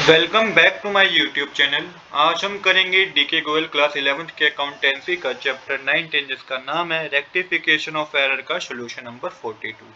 Welcome back to my YouTube channel. आज हम करेंगे डीके गोयल क्लास 11th के अकाउंटेंसी का चैप्टर 9 जिसका नाम है रेक्टिफिकेशन ऑफ एरर का सोल्यूशन नंबर 42।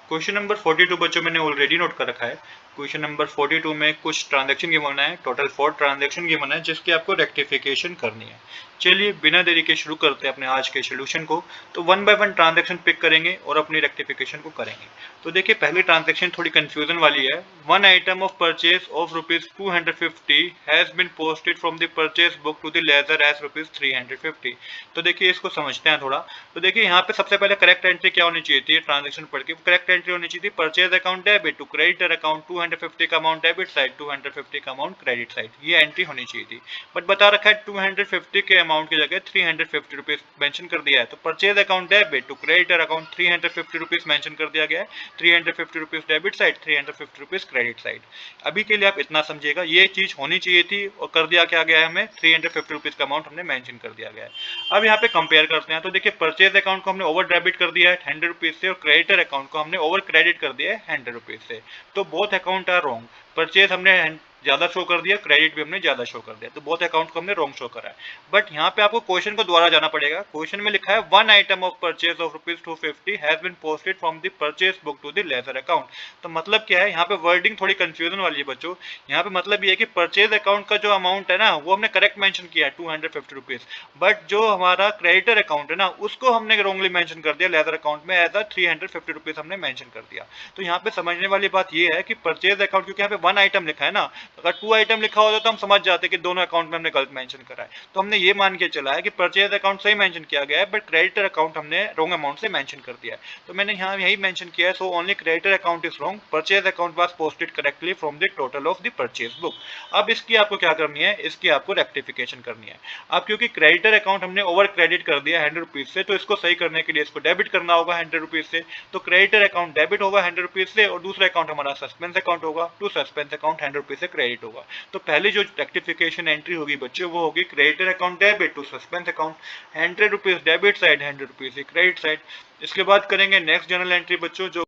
क्वेश्चन नंबर 42 बच्चों मैंने ऑलरेडी नोट कर रखा है। क्वेश्चन नंबर 42 में कुछ ट्रांजैक्शन गिवन है, टोटल 4 ट्रांजैक्शन गिवन है जिसकी आपको रेक्टिफिकेशन करनी है। चलिए बिना देरी के शुरू करते हैं अपने आज के सोल्यूशन को। तो one by one transaction pick करेंगे और अपनी रेक्टिफिकेशन को करेंगे। तो देखिए पहली ट्रांजैक्शन थोड़ी कंफ्यूजन वाली है। One item of purchase of ₹250 has been posted from the purchase book to the ledger as ₹350। तो देखिए इसको समझते हैं थोड़ा। तो देखिए यहाँ पे सबसे पहले करेक्ट एंट्री क्या होनी चाहिए थी, ट्रांजैक्शन पढ़ के करेक्ट एंट्री होनी चाहिए थी purchase account debit to creditor account 250 का अमाउंट डेबिट साइड 250 का अमाउंट क्रेडिट साइड, ये एंट्री होनी चाहिए थी। बट बता रखा है 250 के अमाउंट की जगह 350 रुपीज मेंशन कर दिया है। तो purchase account debit to creditor account 350 rupees mention कर दिया गया है। 350 rupees debit side, 350 rupees credit side. अभी के लिए आप इतना समझिएगा, ये चीज होनी चाहिए थी और कर दिया क्या गया है, हमें 350 रुपीज का अमाउंट हमने मेंशन कर दिया गया है। अब यहाँ पे कंपेयर करते हैं। तो देखिए परचेज अकाउंट को हमने ओवर डेबिट कर दिया है 100 रुपीज से और क्रेडिटर अकाउंट को हमने ओवर क्रेडिट कर दिया है 100 रुपीज से। तो both account are wrong. Purchase हमने ज्यादा शो कर दिया, क्रेडिट भी हमने ज्यादा शो कर दिया, तो बोथ अकाउंट को हमने रॉन्ग शो करा है। बट यहाँ पे आपको क्वेश्चन को दोबारा जाना पड़ेगा। क्वेश्चन में लिखा है one item of purchase of ₹250 has been posted from the purchase book to the ledger account. तो मतलब क्या है, यहाँ पे वर्डिंग थोड़ी कंफ्यूजन वाली है बच्चों। यहाँ पे मतलब ये है कि परचेज अकाउंट का जो अमाउंट है ना वो हमने करेक्ट मेंशन किया है 250 रुपीज, बट जो हमारा क्रेडिटर अकाउंट है ना उसको हमने रॉन्गली मेंशन कर दिया लेजर अकाउंट में एज 350 रुपीज हमने मेंशन कर दिया। तो यहाँ पे समझने वाली बात ये है कि परचेज अकाउंट, क्योंकि यहाँ पे वन आइटम लिखा है ना, अगर टू आइटम लिखा होता तो हम समझ जाते कि दोनों अकाउंट में हमने गलत मेंशन करा है। तो हमने ये मान के चला है कि परचेज अकाउंट सही मेंशन किया गया है बट क्रेडिटर अकाउंट हमने रॉन्ग अमाउंट से मेंशन कर दिया है। तो मैंने यहाँ यही मेंशन किया है, so only creditor account is wrong, purchase account was posted correctly from the total of the purchase book. अब इसकी आपको क्या करनी है, इसकी आपको रेक्टिफिकेशन करनी है। अब क्योंकि क्रेडिटर अकाउंट हमने ओवर क्रेडिट कर दिया 100 रुपीज से, तो इसको सही करने के लिए इसको डेबिट करना होगा 100 रुपीज से। तो क्रेडिटर अकाउंट डेबिट होगा 100 रुपीज से और दूसरा अकाउंट हमारा सस्पेंस अकाउंट होगा, टू सस्पेंस अकाउंट 100 रुपीज से क्रेडिट होगा। तो पहली जो रेक्टिफिकेशन एंट्री होगी बच्चों वो होगी creditor account debit to suspense account 100 rupees debit side, 100 rupees credit side. इसके बाद करेंगे नेक्स्ट जर्नल एंट्री बच्चों, जो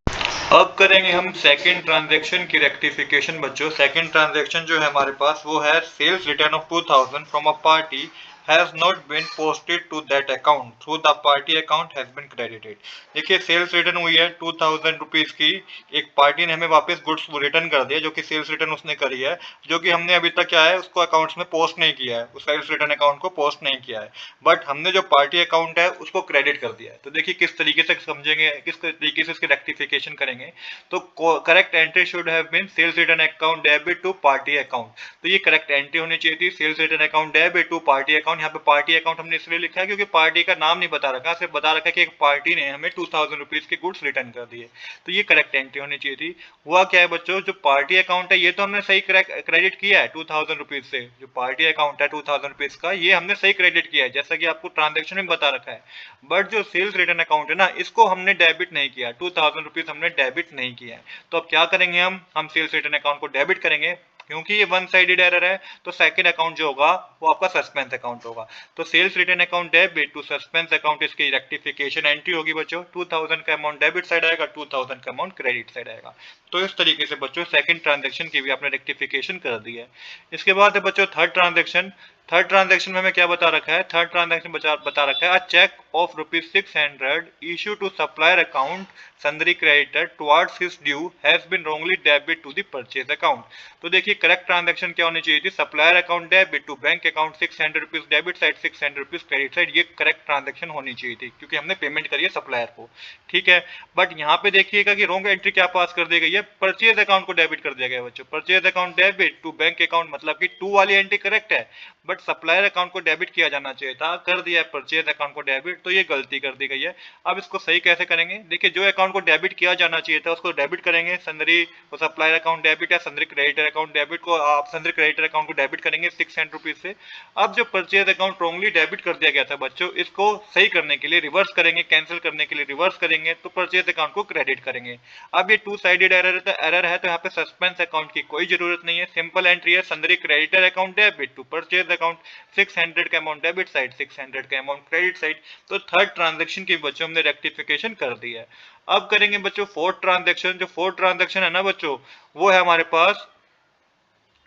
अब करेंगे हम सेकंड ट्रांजैक्शन की रेक्टिफिकेशन बच्चों। सेकंड ट्रांजैक्शन जो है हमारे पास वो है sales return of 2000 from a party has not been posted to that account through the party account has been credited। देखिए सेल्स रिटर्न हुई है 2000 रुपीज की, एक पार्टी ने हमें वापस गुड्स रिटर्न कर दिया जो कि सेल्स रिटर्न उसने करी है, जो कि हमने अभी तक क्या है उसको अकाउंट्स में पोस्ट नहीं किया है, उस सेल्स रिटर्न अकाउंट को पोस्ट नहीं किया है, बट हमने जो पार्टी अकाउंट है उसको क्रेडिट कर दिया है। तो देखिए किस तरीके से समझेंगे, किस तरीके से इसकी रेक्टिफिकेशन करेंगे। तो correct entry should have been sales return account debit to party account. तो ये करेक्ट एंट्री होनी चाहिए थी, sales return account debit to party account. यहाँ पे पार्टी अकाउंट हमने इसलिए लिखा है क्योंकि पार्टी का नाम नहीं बता रखा, सिर्फ बता रखा है कि एक पार्टी ने हमें 2000 रुपीज के गुड्स रिटर्न कर दिए। तो ये करेक्ट एंट्री होनी चाहिए थी। हुआ क्या है बच्चों, जो पार्टी अकाउंट है ये तो हमने सही क्रेडिट किया है 2000 रुपीज से, जो पार्टी अकाउंट है 2000 रुपीज का ये हमने सही क्रेडिट किया है जैसा कि आपको ट्रांजेक्शन में बता रखा है। बट जो सेल्स रिटर्न अकाउंट है ना इसको हमने डेबिट नहीं किया, 2000 रुपीज हमने डेबिट नहीं किया है। तो अब क्या करेंगे, हम सेल्स रिटर्न अकाउंट को डेबिट करेंगे क्योंकि ये वन साइडेड एरर है। तो सेकंड अकाउंट जो होगा वो आपका सस्पेंस अकाउंट होगा। तो sales return account debit to suspense account, इसकी रेक्टिफिकेशन एंट्री होगी बच्चों, 2000 का अमाउंट डेबिट साइड आएगा, 2000 का अमाउंट क्रेडिट साइड आएगा। तो इस तरीके से बच्चों सेकंड ट्रांजेक्शन की भी आपने रेक्टिफिकेशन कर दी है। इसके बाद है बच्चों थर्ड ट्रांजेक्शन। थर्ड ट्रांजेक्शन में हमें क्या बता रखा है, थर्ड ट्रांजेक्शन बता रखा है a cheque of ₹600 issue to supplier account sundry creditor towards his due has been wrongly debit to the purchase account. तो देखिए करेक्ट ट्रांजेक्शन क्या होनी चाहिए थी, supplier account debit to bank account 600 rupees debit side, 600 rupees credit side, ये correct transaction होनी चाहिए थी क्योंकि हमने पेमेंट करी है सप्लायर को। ठीक है, बट यहाँ पे देखिएगा कि रॉन्ग एंट्री क्या पास कर दी गई है, परचेज अकाउंट को डेबिट कर दिया गया बच्चों। Purchase account debit to bank account, मतलब कि टू वाली एंट्री करेक्ट है बट सप्लायर अकाउंट को डेबिट किया जाना चाहिए था, कर दिया है परचेज अकाउंट को डेबिट, तो ये गलती कर दी गई है। अब इसको सही कैसे करेंगे, देखिए जो अकाउंट को डेबिट किया जाना चाहिए था उसको डेबिट करेंगे, सन्ड्री सप्लायर अकाउंट डेबिट है, सन्ड्री क्रेडिटर अकाउंट डेबिट को आप सन्ड्री क्रेडिटर अकाउंट को डेबिट करेंगे 600 रुपीज से। अब जो परचेज अकाउंट रॉन्गली डेबिट कर दिया गया था बच्चों, इसको सही करने के लिए रिवर्स करेंगे, कैंसिल करने के लिए रिवर्स करेंगे, तो परचेज अकाउंट को क्रेडिट करेंगे। अब ये टू साइडेड एरर है तो यहाँ पे सस्पेंस अकाउंट की कोई जरूरत नहीं है, सिंपल एंट्री है sundry creditor account debit to purchase account 600 का अमाउंट डेबिट साइड, 600 का अमाउंट क्रेडिट साइड। तो थर्ड ट्रांजेक्शन की बच्चों हमने रेक्टिफिकेशन कर दी है। अब करेंगे बच्चों फोर्थ ट्रांजेक्शन। जो फोर्थ ट्रांजेक्शन है ना बच्चों वो है हमारे पास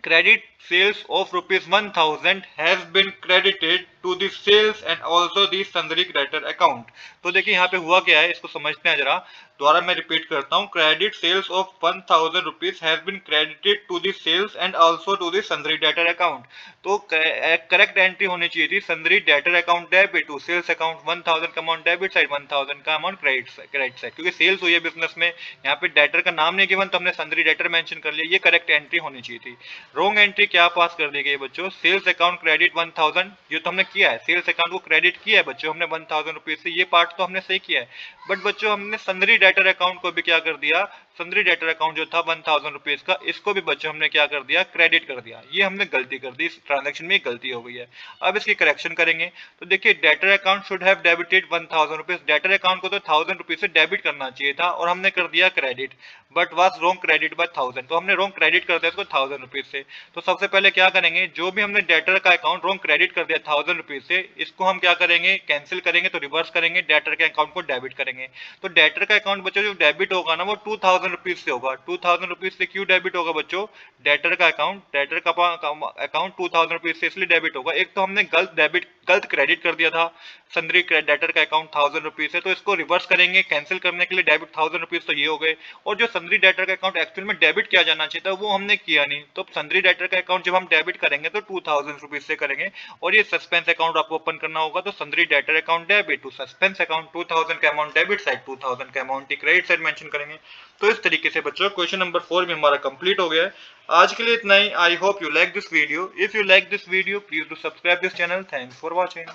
credit sales of rupees 1000 has been credited to the sales and also the sundry creditor account। तो देखिए यहाँ पे हुआ क्या है, इसको समझते हैं जरा। दोबारा मैं रिपीट करता हूँ, credit sales of 1000 rupees has been credited to the sales and also to the sundry debtor account. तो करेक्ट एंट्री होनी चाहिए थी, sundry debtor account debit to sales account 1000 का अमाउंट डेबिट साइड 1000 का अमाउंट क्रेडिट साइड, क्योंकि sales हुई है business में, यहाँ पे डेटर का नाम नहीं गिवन तो हमने सन्दरी डेटर मेंशन कर लिया, ये करेक्ट एंट्री होनी चाहिए थी। रॉन्ग एंट्री क्या पास कर दी गई बच्चों, सेल्स अकाउंट क्रेडिट 1000, ये तो हमने किया है, सेल्स अकाउंट को क्रेडिट किया है बच्चों हमने 1000 रुपीज से, ये पार्ट तो हमने सही किया है। बट बच्चों हमने सन्दरी डेटर अकाउंट को भी क्या कर दिया, सन्दरी डेटर अकाउंट जो था 1000 रुपीज का, इसको भी बच्चों हमने क्या कर दिया, क्रेडिट कर दिया। ये हमने गलती कर दी, इस ट्रांजैक्शन में गलती हो गई है। अब इसकी करेक्शन करेंगे। तो देखिए debtor account should have debited 1000 rupees, debtor account को तो 1000 रुपीज से डेबिट करना चाहिए था और हमने कर दिया credit, but was wrong credit by 1000, तो हमने रॉन्ग क्रेडिट कर दिया इसको 1000 रुपीज से। तो सबसे पहले क्या करेंगे, जो भी हमने डेटर का अकाउंट रॉन्ग क्रेडिट कर दिया 1000 रुपीज से, इसको हम क्या करेंगे, कैंसिल करेंगे, तो रिवर्स करेंगे, डेटर के अकाउंट को डेबिट करेंगे। तो डेटर का अकाउंट बच्चों जो डेबिट होगा ना वो 2000 रुपीज से होगा। 2000 रुपीज से क्यों डेबिट होगा बच्चों, डेटर का अकाउंट 2000 रुपीज से इसलिए डेबिट होगा, एक तो हमने गलत क्रेडिट कर दिया था सन्दरी डेटर का अकाउंट 1000 रुपीज से, तो इसको रिवर्स करेंगे कैंसिल करने के लिए, डेबिट 1000 रुपीज तो ये हो गए, और जो सन्दरी डेटर का अकाउंट एक्चुअल में डेबिट किया जाना चाहिए था वो हमने किया नहीं। तो सन्दरी डेटर का अकाउंट जब हम डेबिट करेंगे तो 2000 रुपीज से करेंगे, और ये सस्पेंस अकाउंट आपको ओपन करना होगा, तो sundry debtor account debit to suspense account 2000 का अमाउंट डेबिट साइड 2000 का अमाउंट क्रेडिट साइड मेंशन करेंगे। तो इस तरीके से बच्चों क्वेश्चन नंबर 4 भी हमारा कंप्लीट हो गया है। आज के लिए इतना ही। I hope you like this video. If you like this video please do subscribe this channel. Thanks for watching.